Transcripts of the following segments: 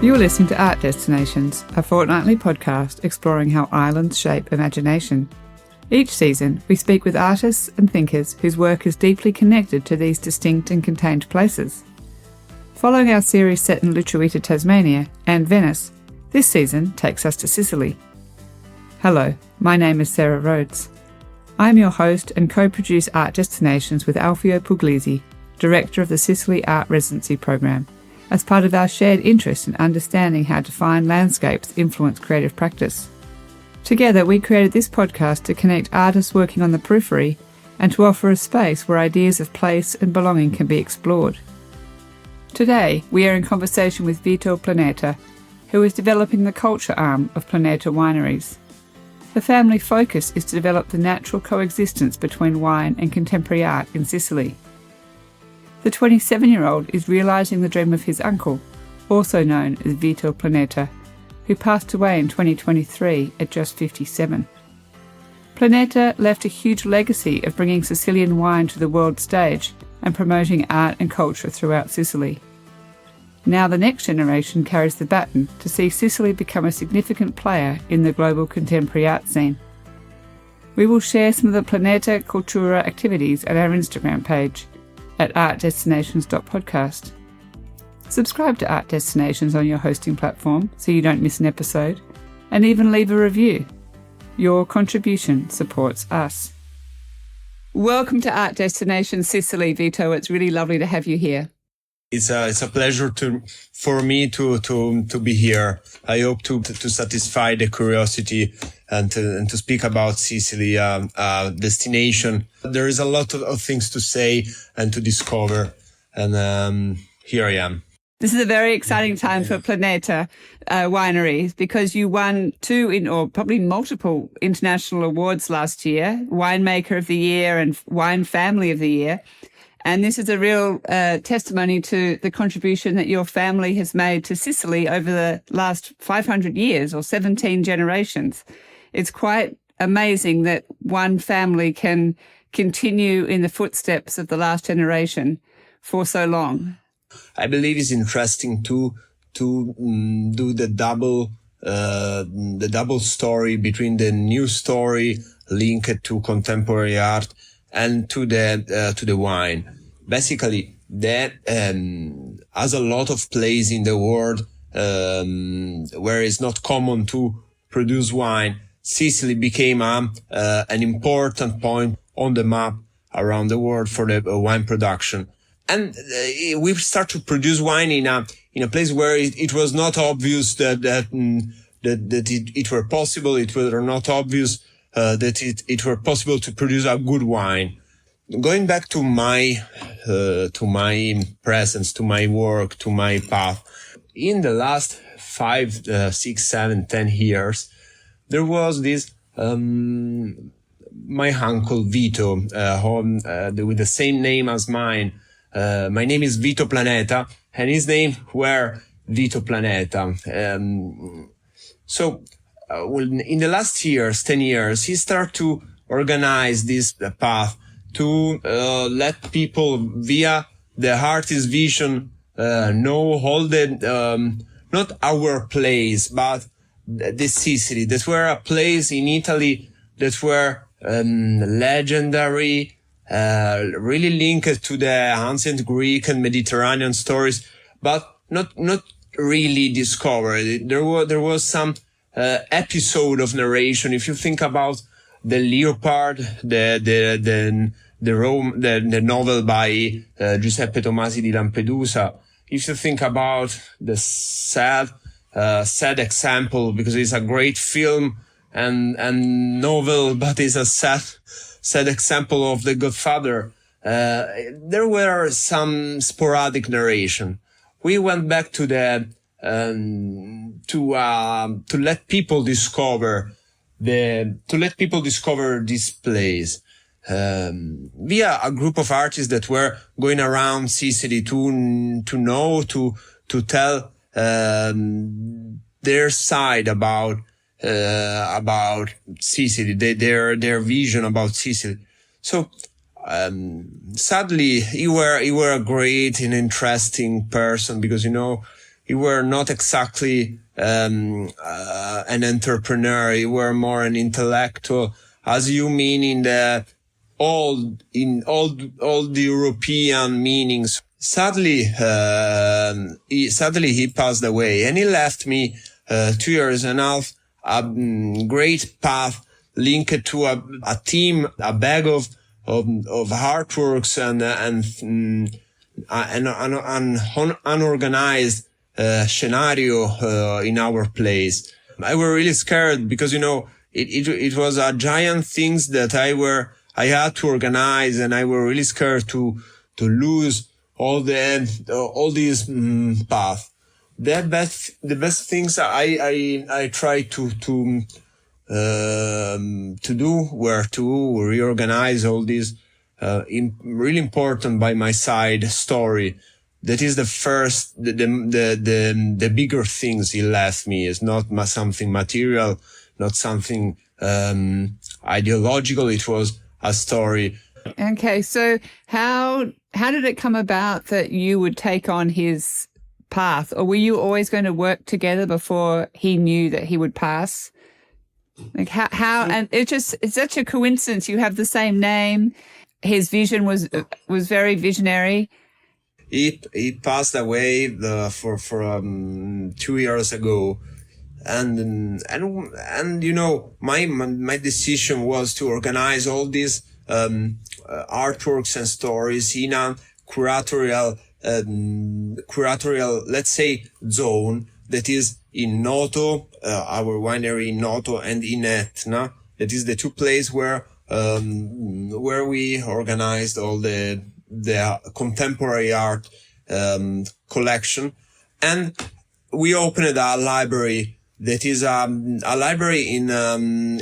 You're listening to Art Destinations, a fortnightly podcast exploring how islands shape imagination. Each season, we speak with artists and thinkers whose work is deeply connected to these distinct and contained places. Following our series set in late-Vito, Tasmania and Venice, this season takes us to Sicily. Hello, my name is Sarah Rhodes. I'm your host and co-produce Art Destinations with Alfio Puglisi, Director of the Sicily Art Residency Program, as part of our shared interest in understanding how defined landscapes influence creative practice. Together, we created this podcast to connect artists working on the periphery and to offer a space where ideas of place and belonging can be explored. Today, we are in conversation with Vito Planeta, who is developing the culture arm of Planeta Wineries. The family focus is to develop the natural coexistence between wine and contemporary art in Sicily. The 27-year-old is realising the dream of his uncle, also known as Vito Planeta, who passed away in 2023 at just 57. Planeta left a huge legacy of bringing Sicilian wine to the world stage and promoting art and culture throughout Sicily. Now the next generation carries the baton to see Sicily become a significant player in the global contemporary art scene. We will share some of the Planeta Cultura activities at our Instagram page at artdestinations.podcast. Subscribe to Art Destinations on your hosting platform so you don't miss an episode, and even leave a review. Your contribution supports us. Welcome to Art Destinations Sicily, Vito. It's really lovely to have you here. It's a pleasure for me to be here. I hope to satisfy the curiosity and to speak about Sicily, destination. There is a lot of things to say and to discover, and here I am. This is a very exciting time for Planeta Wineries because you won probably multiple international awards last year, Winemaker of the Year and Wine Family of the Year. And this is a real testimony to the contribution that your family has made to Sicily over the last 500 years or 17 generations. It's quite amazing that one family can continue in the footsteps of the last generation for so long. I believe it's interesting to do the double story between the new story linked to contemporary art and to the wine. Basically, that has a lot of place in the world where it's not common to produce wine. Sicily became an important point on the map around the world for the wine production, and we start to produce wine in a place where it was not obvious that it were possible. It were not obvious that it were possible to produce a good wine. Going back to my presence, to my work, to my path, in the last 5, 6, 7, 10 years, there was this my uncle Vito, with the same name as mine. My name is Vito Planeta, and his name were Vito Planeta. So in the last 10 years, he started to organize this path to let people via the artist's vision know all the not our place but the Sicily, that were a place in Italy that were legendary, really linked to the ancient Greek and Mediterranean stories, but not really discovered. There was some episode of narration. If you think about the Leopard, the novel by Giuseppe Tomasi di Lampedusa. If you think about the sad example, because it's a great film and novel, but it's a sad example of The Godfather. There were some sporadic narration. We went back to to let people discover this place via a group of artists that were going around Sicily to tell their side about Sicily, their vision about Sicily. So sadly, you were a great and interesting person, because you were not exactly an entrepreneur. You were more an intellectual, as you mean in all the European meanings. Sadly, he passed away, and he left me 2 years and a half a great path linked to a team, a bag of artworks and an unorganized scenario in our place. I were really scared because, it was a giant things that I had to organize, and I were really scared to lose all these path. The best things I tried to do were to reorganize all these really important by my side story. That is the first, the bigger things he left me. It's not something material, not something ideological. It was a story. Okay, so how did it come about that you would take on his path, or were you always going to work together before he knew that he would pass? Like how and it's such a coincidence. You have the same name. His vision was very visionary. He passed away for 2 years ago, and my decision was to organize all these artworks and stories in a curatorial, let's say, zone that is in Noto, our winery in Noto, and in Etna. That is the two places where we organized all the contemporary art collection, and we opened a library that is a library on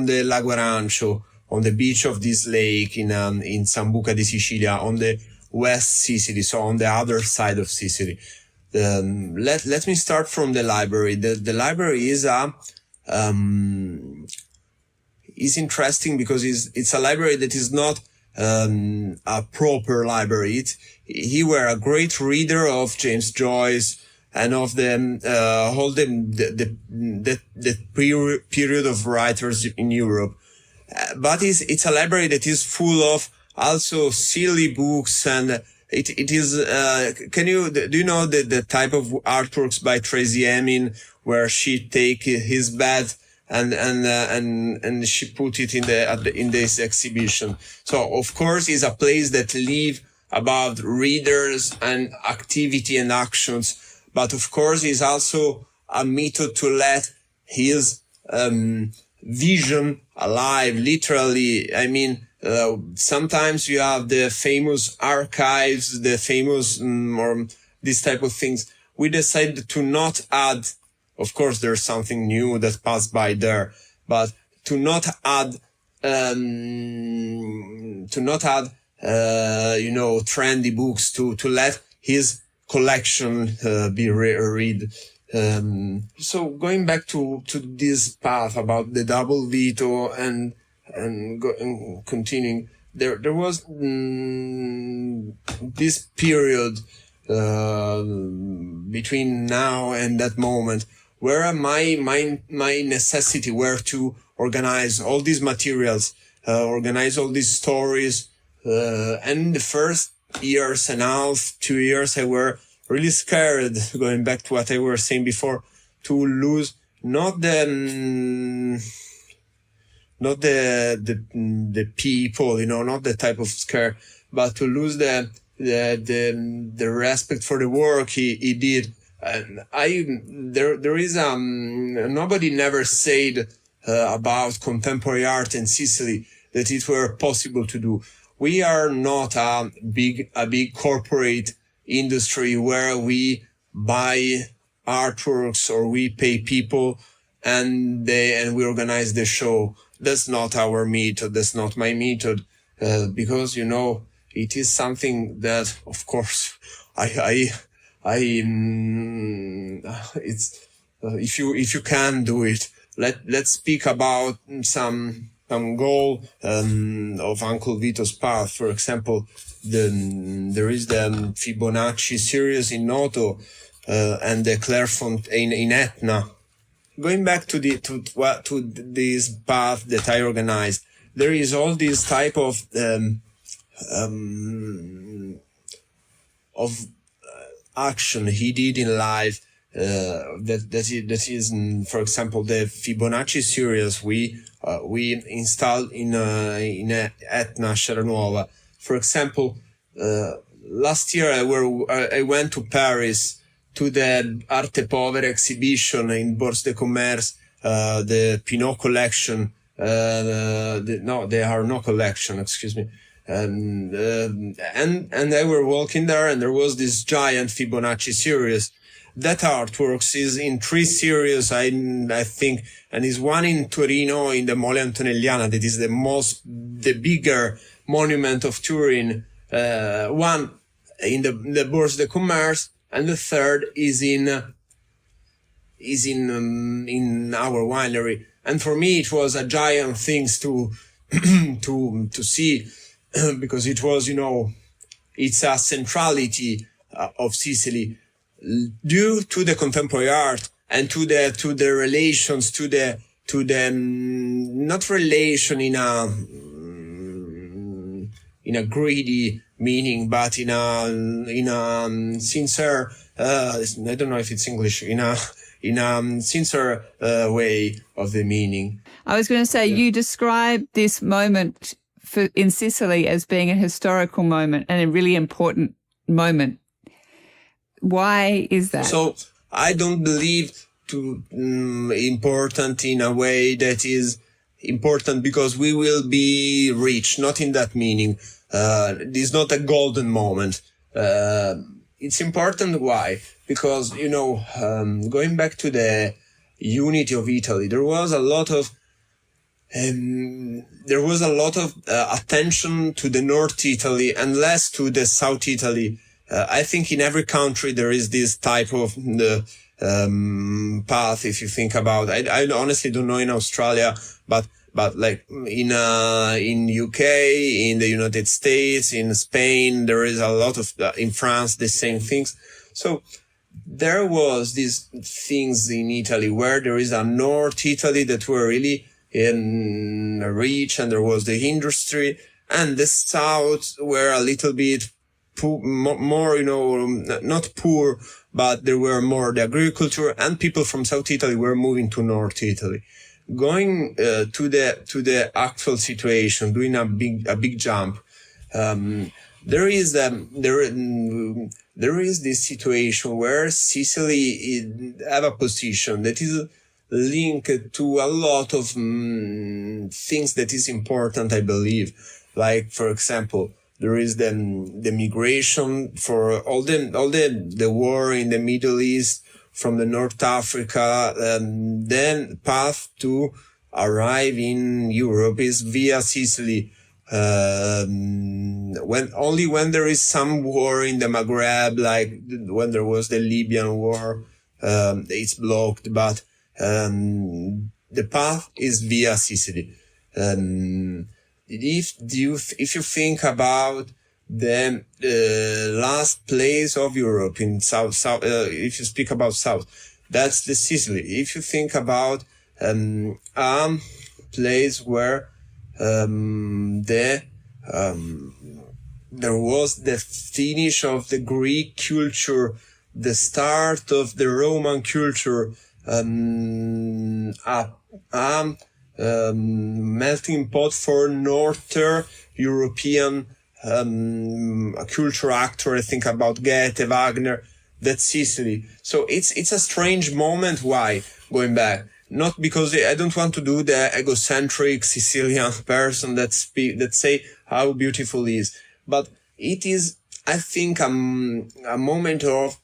the Lago Arancio, on the beach of this lake in Sambuca di Sicilia, on the West Sicily, so on the other side of Sicily. Let me start from the library. The library is interesting because it's a library that is not a proper library. He were a great reader of James Joyce and of the whole the period of writers in Europe. But it's a library that is full of also silly books, and it is do you know the type of artworks by Tracy Emin where she take his bed and she put it in this exhibition. So of course it's a place that live about readers and activity and actions, but of course it's also a method to let his vision alive, literally. I mean, sometimes you have the famous archives, the famous or this type of things. We decided to not add, of course there's something new that passed by there, but to not add trendy books, to let his collection be read. So going back to this path about the double Vito and continuing, there was this period between now and that moment where my necessity were to organize all these materials, organize all these stories, and the first years and a half, 2 years, I were really scared, going back to what I was saying before, to lose not the people, not the type of scare, but to lose the respect for the work he did. And there is nobody never said about contemporary art in Sicily that it were possible to do. We are not a big corporate industry where we buy artworks or we pay people and we organize the show. That's not our method. That's not my method. Because, it is something that, of course, it's, if you can do it, let's speak about some goal of Uncle Vito's path. For example, there is the Fibonacci series in Noto and the Clairefontaine in Etna. Going back to this path that I organized, there is all this type of action he did in life. That is, for example, the Fibonacci series we installed in Etna Nuova. For example, last year I went to Paris to the Arte Povera exhibition in Bourse de Commerce, the Pinot collection, the Arnaud collection, excuse me. And I were walking there, and there was this giant Fibonacci series. That artwork is in 3 series, I think, and is one in Torino in the Mole Antonelliana, that is the bigger monument of Turin, one in the Bourse de Commerce, and the third is in our winery. And for me, it was a giant thing to see, because it was, it's a centrality of Sicily due to the contemporary art and to the relations, to the not relation in a greedy meaning, but in a sincere, I don't know if it's English, in a sincere way of the meaning. I was going to say, you described this moment in Sicily as being a historical moment and a really important moment. Why is that? So I don't believe to important in a way that is important because we will be rich, not in that meaning. It's not a golden moment. It's important. Why? Because, going back to the unity of Italy, there was a lot of attention to the North Italy and less to the South Italy. I think in every country there is this type of path. If you think about, I honestly don't know in Australia, but like in UK, in the United States, in Spain, there is a lot of in France the same things. So there was these things in Italy where there is a North Italy that were really rich, and there was the industry, and the South were a little bit more, not poor, but there were more the agriculture, and people from South Italy were moving to North Italy. Going to the actual situation, doing a big jump, there is this situation where Sicily have a position that is linked to a lot of things that is important, I believe. Like, for example, there is the migration for all the war in the Middle East from the North Africa, then path to arrive in Europe is via Sicily. When there is some war in the Maghreb, like when there was the Libyan war, it's blocked, but the path is via Sicily. If you think about the last place of Europe in south, if you speak about South, that's the Sicily. If you think about place where there was the finish of the Greek culture, the start of the Roman culture, melting pot for Northern European culture actor. I think about Goethe, Wagner. That's Sicily. So it's a strange moment. Why? Going back, not because I don't want to do the egocentric Sicilian person that say how beautiful it is, but it is, I think, a moment of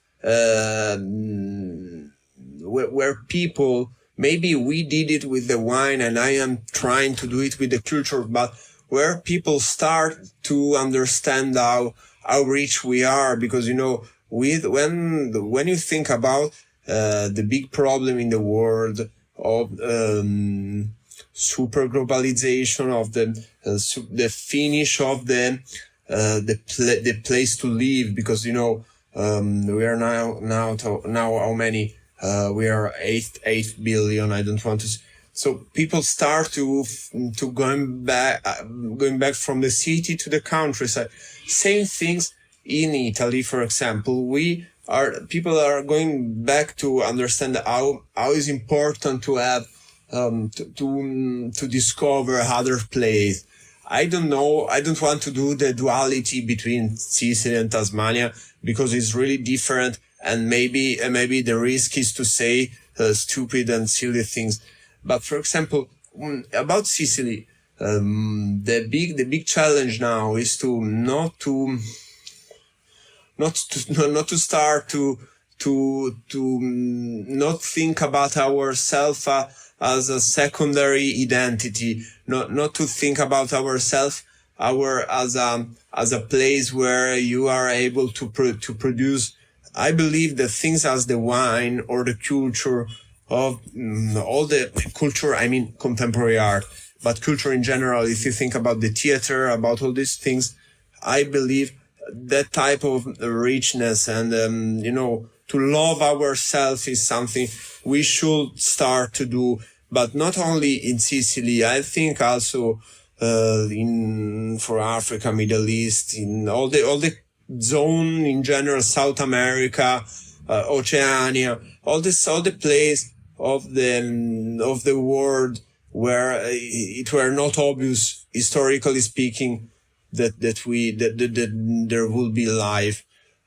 where people, maybe we did it with the wine, and I am trying to do it with the culture, but where people start to understand how rich we are, because when you think about the big problem in the world of super globalization of the finish of the place to live, because we are now how many we are 8 billion. I don't want to. So people start to going back from the city to the countryside. Same things in Italy, for example. People are going back to understand how is important to have to discover other places. I don't know. I don't want to do the duality between Sicily and Tasmania, because it's really different, and maybe the risk is to say stupid and silly things. But for example, about Sicily, the big challenge now is to not to start to not think about ourselves as a secondary identity, not to think about ourselves as a place where you are able to produce. I believe that things as the wine or the culture of all the culture, I mean contemporary art, but culture in general, if you think about the theater, about all these things, I believe that type of richness and, to love ourselves is something we should start to do, but not only in Sicily. I think also, for Africa, Middle East, in all the zone in general, South America, Oceania, all the place of the world where it were not obvious, historically speaking, that there will be life.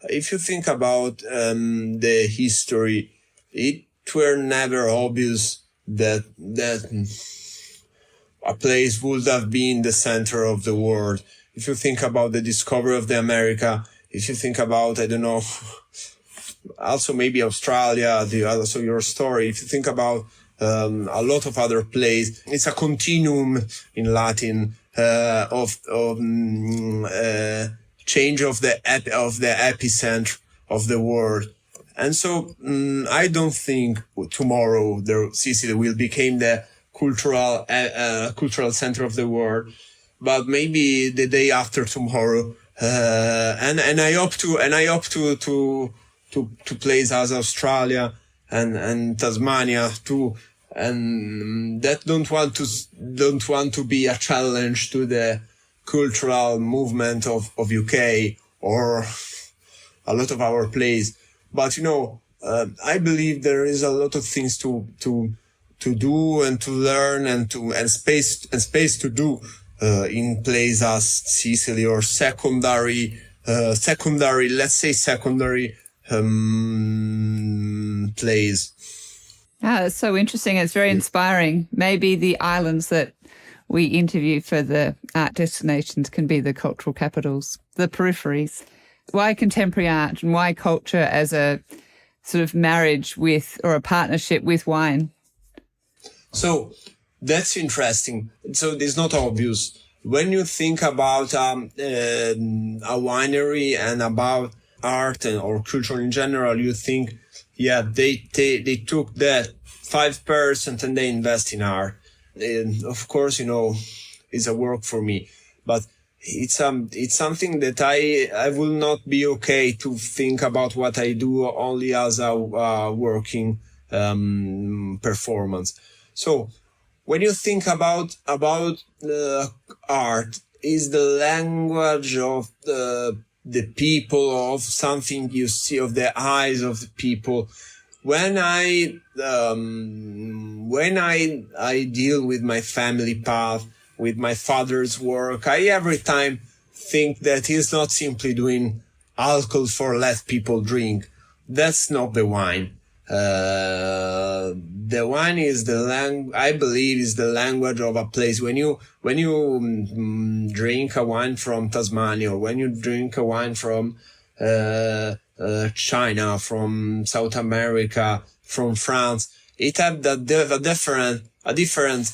If you think about the history, it were never obvious that a place would have been the center of the world. If you think about the discovery of the America, if you think about, I don't know, also maybe Australia, also your story. If you think about a lot of other places, it's a continuum in Latin of change of the epicenter of the world. And so I don't think tomorrow Sicily will become the cultural center of the world, but maybe the day after tomorrow. And I hope to places as Australia and Tasmania too, and that don't want to be a challenge to the cultural movement of UK or a lot of our places. But I believe there is a lot of things to do and to learn and space to do in places as Sicily or secondary plays. It's so interesting. It's very inspiring. Maybe the islands that we interview for the art destinations can be the cultural capitals, the peripheries. Why contemporary art and why culture as a sort of marriage with or a partnership with wine? So that's interesting. So it's not obvious. When you think about a winery and about art or culture in general, you think, yeah, they took that 5% and they invest in art. And of course, it's a work for me, but it's something that I will not be okay to think about what I do only as a working performance. So when you think about art, is the language of the people, of something you see, of the eyes of the people. When I deal with my family path, with my father's work, I every time think that he's not simply doing alcohol for let people drink. That's not the wine. The wine is I believe is the language of a place. When you drink a wine from Tasmania, or when you drink a wine from China, from South America, from France, it have a different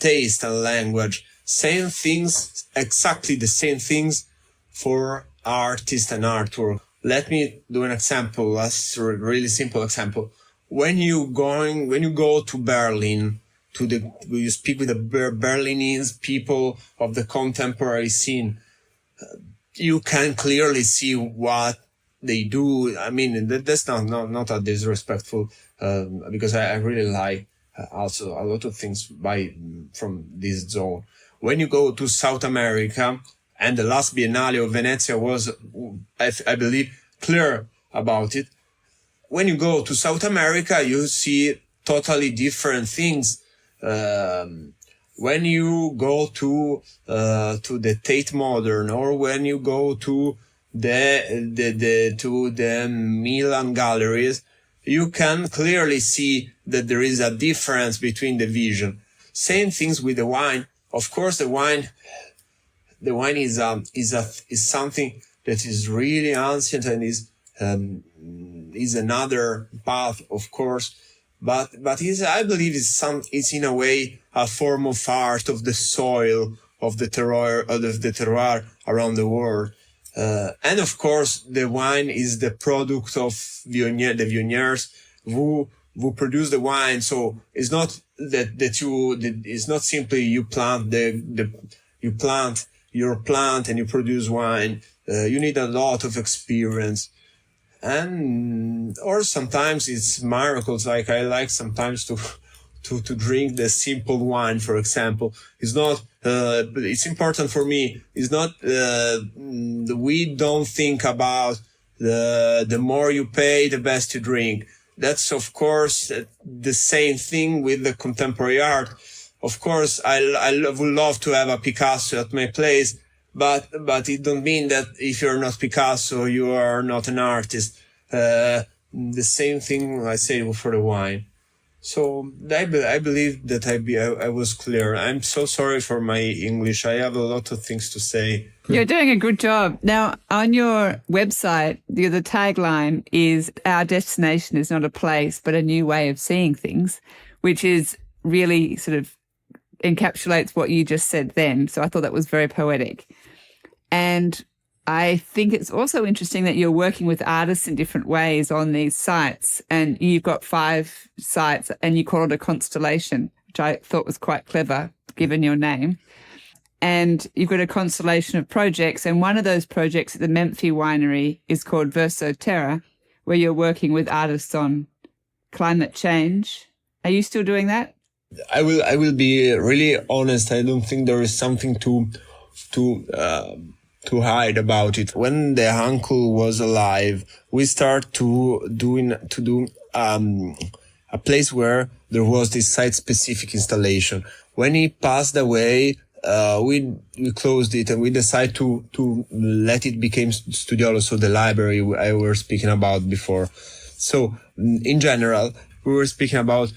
taste and language. Same things, exactly the same things for artists and artwork. Let me do an example, a really simple example. when you go to Berlin, you speak with the Berlinese people of the contemporary scene, you can clearly see what they do. I mean, that's not a disrespectful, because I really like also a lot of things from this zone. When you go to South America, and the last Biennale of Venezia was, I believe, clear about it. When you go to South America, you see totally different things. When you go to the Tate Modern, or when you go to the Milan galleries, you can clearly see that there is a difference between the vision. Same things with the wine. Of course, the wine is something that is really ancient and is another path, of course. But I believe it's in a way a form of art of the soil, of the terroir around the world. And of course, the wine is the product of the vineyards who produce the wine. So it's not it's not simply you plant you plant your plant and you produce wine. You need a lot of experience. Or sometimes it's miracles. Like I like sometimes to drink the simple wine, for example. It's not, it's important for me. It's not, we don't think about the more you pay, the best you drink. That's, of course, the same thing with the contemporary art. Of course, I would love to have a Picasso at my place, but it don't mean that if you're not Picasso, you are not an artist. The same thing I say for the wine. So I believe that I was clear. I'm so sorry for my English. I have a lot of things to say. You're doing a good job. Now, on your website, the tagline is, "Our destination is not a place, but a new way of seeing things," which is really sort of encapsulates what you just said then. So I thought that was very poetic. And I think it's also interesting that you're working with artists in different ways on these sites. And you've got 5 sites and you call it a constellation, which I thought was quite clever, given your name. And you've got a constellation of projects. And one of those projects at the Planeta Winery is called Verso Terra, where you're working with artists on climate change. Are you still doing that? I will be really honest. I don't think there is something to hide about it. When the uncle was alive, we start to do a place where there was this site-specific installation. When he passed away, we closed it and we decided to let it become Studiolo, so the library I was speaking about before. So in general, we were speaking about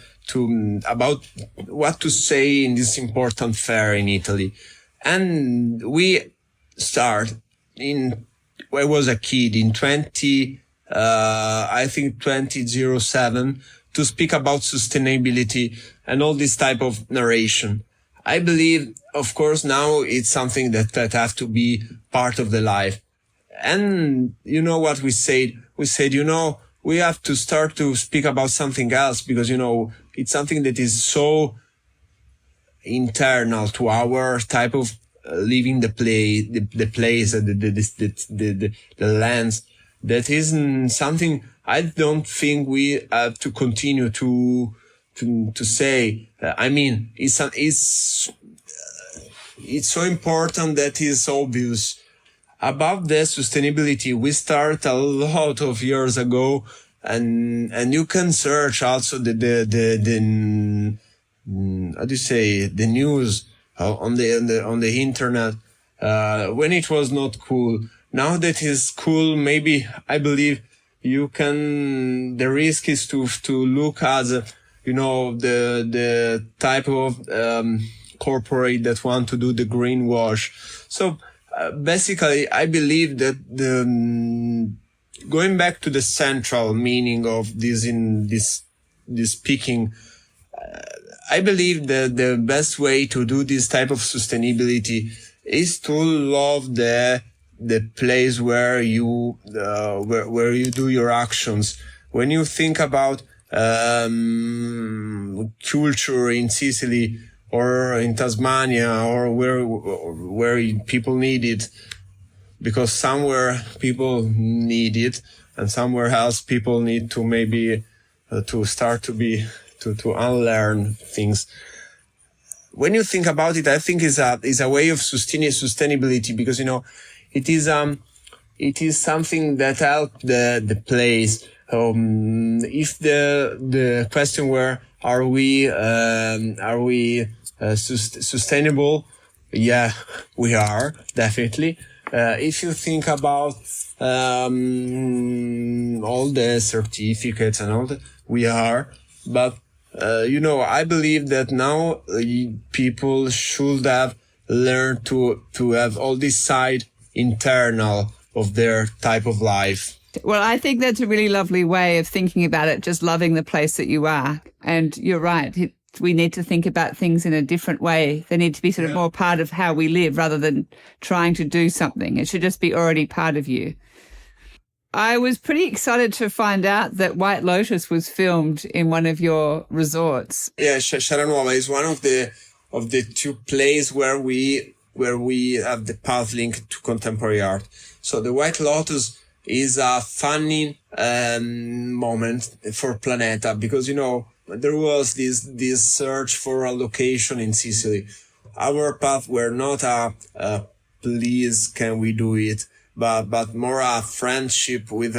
what to say in this important fair in Italy. And we start when I was a kid in 2007 to speak about sustainability and all this type of narration. I believe, of course, now it's something that have to be part of the life. And you know what we said? We said, we have to start to speak about something else because, it's something that is so internal to our type of living the place, the lands. That isn't something I don't think we have to continue to say. I mean, it's so important that it's obvious. About the sustainability, we start a lot of years ago, and you can search also the news on the internet when it was not cool. Now that is cool, maybe I believe you can. The risk is to look as the type of corporate that want to do the greenwash. So basically, I believe that going back to the central meaning of this speaking. I believe that the best way to do this type of sustainability is to love the place where you do your actions. When you think about culture in Sicily or in Tasmania or where people need it, because somewhere people need it and somewhere else people need to maybe to start to unlearn things. When you think about it, I think is a way of sustainability, because, it is something that helps the place. If the question were, are we sustainable? Yeah, we are, definitely. If you think about all the certificates and all that, we are. But I believe that now people should have learned to have all this side internal of their type of life. Well, I think that's a really lovely way of thinking about it, just loving the place that you are. And you're right. We need to think about things in a different way. They need to be sort of more part of how we live rather than trying to do something. It should just be already part of you. I was pretty excited to find out that White Lotus was filmed in one of your resorts. Yeah, Sciara is one of the two places where we have the path link to contemporary art. So the White Lotus is a funny moment for Planeta, because there was this search for a location in Sicily. Our path were not a please can we do it, but more a friendship with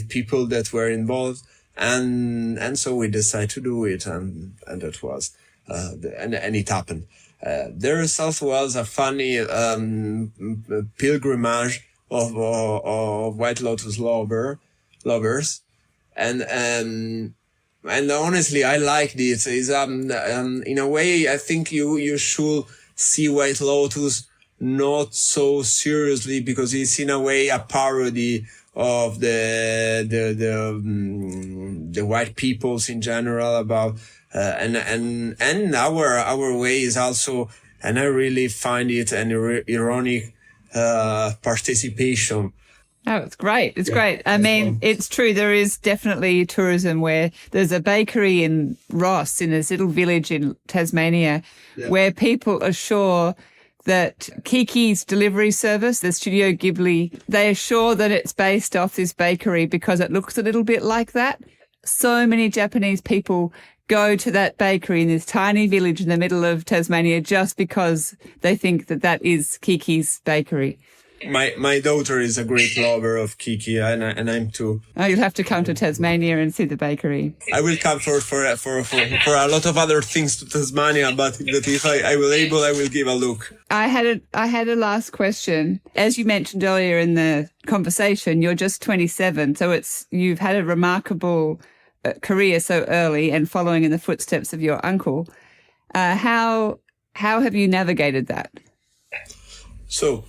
people that were involved, and so we decided to do it, and that was and it happened. There also was a funny pilgrimage of White Lotus lovers, and honestly, I liked it. It's in a way, I think you should see White Lotus not so seriously, because it's in a way a parody of the white peoples in general, about and our way is also, and I really find it an ironic participation. Oh, it's great. It's great. I mean, it's true. There is definitely tourism where there's a bakery in Ross, in this little village in Tasmania, where people are sure that Kiki's delivery service, the Studio Ghibli, they are sure that it's based off this bakery because it looks a little bit like that. So many Japanese people go to that bakery in this tiny village in the middle of Tasmania just because they think that is Kiki's bakery. My daughter is a great lover of Kiki, and I'm too. Oh, you'll have to come to Tasmania and see the bakery. I will come for a lot of other things to Tasmania, but if I will able, I will give a look. I had a last question. As you mentioned earlier in the conversation, you're just 27, so you've had a remarkable career so early and following in the footsteps of your uncle. How have you navigated that? So,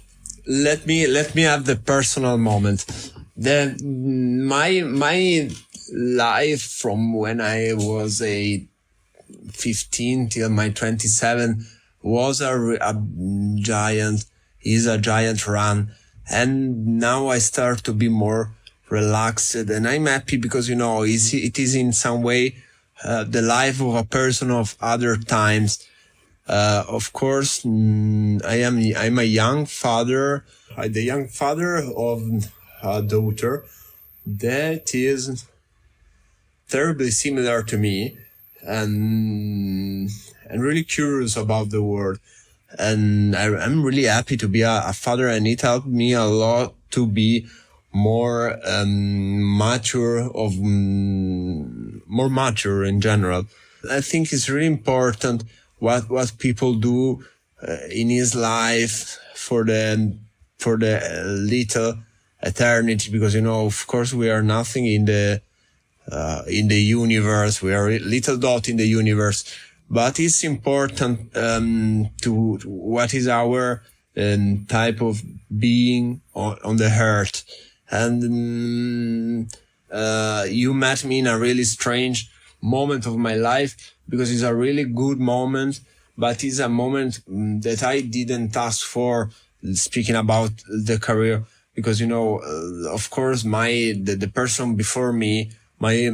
let me have the personal moment. My life from when I was 15 till my 27 was is a giant run. And now I start to be more relaxed, and I'm happy because, it is in some way, the life of a person of other times. Of course, I'm a young father, the young father of a daughter that is terribly similar to me, and really curious about the world. And I'm really happy to be a father, and it helped me a lot to be more mature in general. I think it's really important what people do in his life for the little eternity, because of course we are nothing in the universe. We are a little dot in the universe, but it's important to what is our type of being on the earth. And you met me in a really strange moment of my life, because it's a really good moment, but it's a moment that I didn't ask for, speaking about the career, because, of course, the person before me my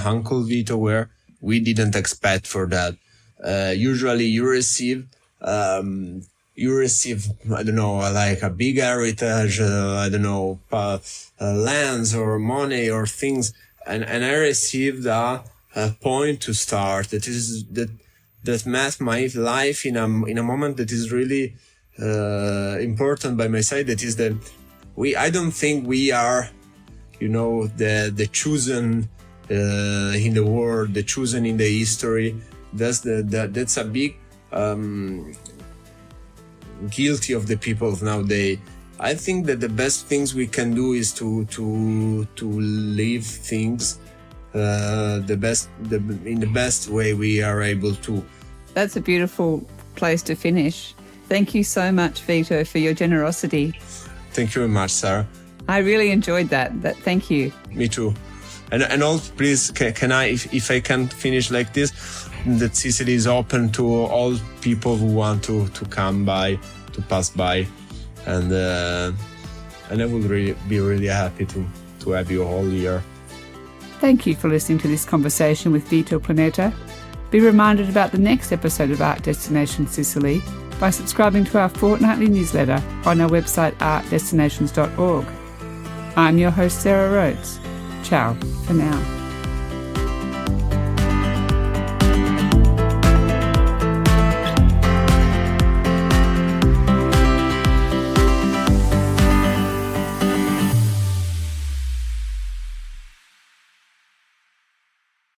uncle Vito were, we didn't expect for that. Usually you receive, I don't know, like a big heritage, lands or money or things. And I received a point to start that met my life in a moment that is really, important by my side. That is that I don't think we are, the chosen, in the world, the chosen in the history. That's a big, guilty of the people nowadays. I think that the best things we can do is to live things in the best way we are able to. That's a beautiful place to finish. Thank you so much, Vito, for your generosity. Thank you very much, Sarah. I really enjoyed that. Thank you. Me too. And also, please, can I, if I can finish like this, that Sicily is open to all people who want to come by, to pass by, and I would be really happy to have you all here. Thank you for listening to this conversation with Vito Planeta. Be reminded about the next episode of Art Destination Sicily by subscribing to our fortnightly newsletter on our website artdestinations.org. I'm your host, Sarah Rhodes. Ciao for now.